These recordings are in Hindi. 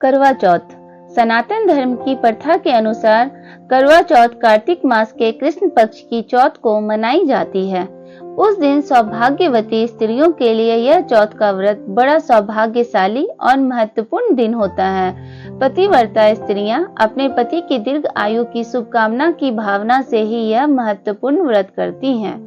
करवा चौथ सनातन धर्म की प्रथा के अनुसार करवा चौथ कार्तिक मास के कृष्ण पक्ष की चौथ को मनाई जाती है। उस दिन सौभाग्यवती स्त्रियों के लिए यह चौथ का व्रत बड़ा सौभाग्यशाली और महत्वपूर्ण दिन होता है। पतिव्रता स्त्रियां अपने पति की दीर्घ आयु की शुभकामना की भावना से ही यह महत्वपूर्ण व्रत करती हैं।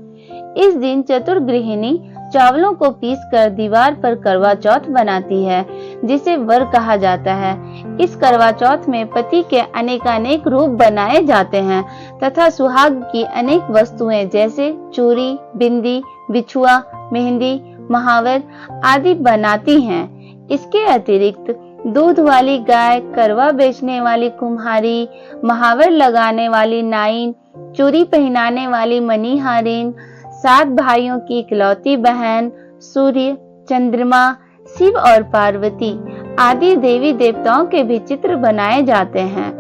इस दिन चतुर गृहिणी चावलों को पीसकर दीवार पर करवा चौथ बनाती है, जिसे वर कहा जाता है। इस करवा चौथ में पति के अनेकानेक रूप बनाए जाते हैं तथा सुहाग की अनेक वस्तुएं जैसे चूड़ी, बिंदी, बिछुआ, मेहंदी, महावर आदि बनाती हैं। इसके अतिरिक्त दूध वाली गाय, करवा बेचने वाली कुम्हारी, महावर लगाने वाली नाइन, चूड़ी पहनाने वाली मणिहारिन, 7 भाइयों की इकलौती बहन, सूर्य, चंद्रमा, शिव और पार्वती आदि देवी देवताओं के भी चित्र बनाए जाते हैं।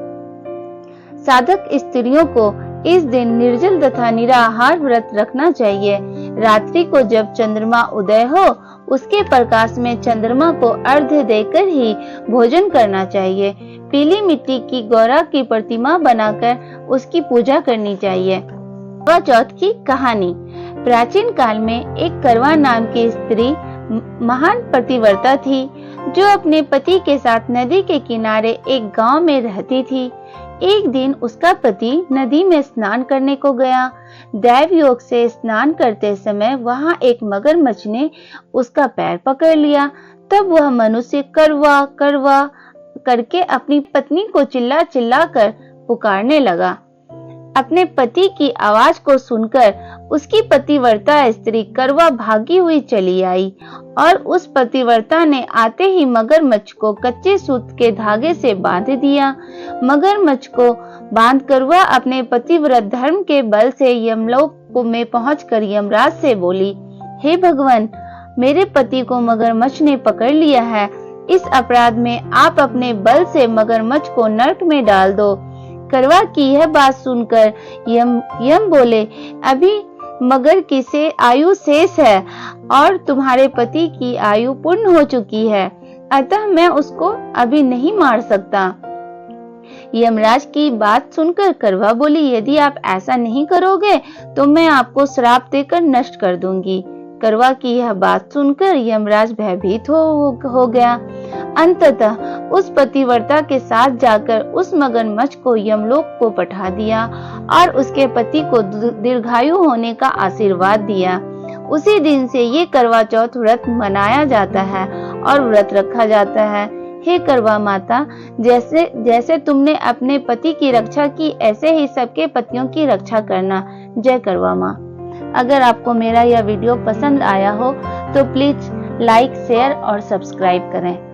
साधक स्त्रियों को इस दिन निर्जल तथा निराहार व्रत रखना चाहिए। रात्रि को जब चंद्रमा उदय हो, उसके प्रकाश में चंद्रमा को अर्घ्य देकर ही भोजन करना चाहिए। पीली मिट्टी की गौरा की प्रतिमा बनाकर उसकी पूजा करनी चाहिए। करवा चौथ की कहानी। प्राचीन काल में एक करवा नाम की स्त्री महान पतिव्रता थी, जो अपने पति के साथ नदी के किनारे एक गांव में रहती थी। एक दिन उसका पति नदी में स्नान करने को गया। दैव योग से स्नान करते समय वहां एक मगरमच्छ ने उसका पैर पकड़ लिया। तब वह मनुष्य करवा करवा करके अपनी पत्नी को चिल्ला चिल्ला कर पुकारने लगा। अपने पति की आवाज को सुनकर उसकी पतिव्रता स्त्री करवा भागी हुई चली आई और उस पतिव्रता ने आते ही मगरमच्छ को कच्चे सूत के धागे से बांध दिया। मगरमच्छ को बांध करवा अपने पतिव्रत धर्म के बल से यमलोक में पहुंचकर यमराज से बोली, हे भगवान, मेरे पति को मगरमच्छ ने पकड़ लिया है। इस अपराध में आप अपने बल से मगरमच्छ को नरक में डाल दो। करवा की यह बात सुनकर यम बोले, अभी मगर की से आयु शेष है और तुम्हारे पति की आयु पूर्ण हो चुकी है, अतः मैं उसको अभी नहीं मार सकता। यमराज की बात सुनकर करवा बोली, यदि आप ऐसा नहीं करोगे तो मैं आपको श्राप देकर नष्ट कर दूंगी। करवा की यह बात सुनकर यमराज भयभीत हो गया। अंततः उस पतिव्रता के साथ जाकर उस मगरमच्छ को यमलोक को पठा दिया और उसके पति को दीर्घायु होने का आशीर्वाद दिया। उसी दिन से ये करवा चौथ व्रत मनाया जाता है और व्रत रखा जाता है। हे करवा माता, जैसे जैसे तुमने अपने पति की रक्षा की, ऐसे ही सबके पतियों की रक्षा करना। जय करवा माँ। अगर आपको मेरा यह वीडियो पसंद आया हो तो प्लीज लाइक, शेयर और सब्सक्राइब करें।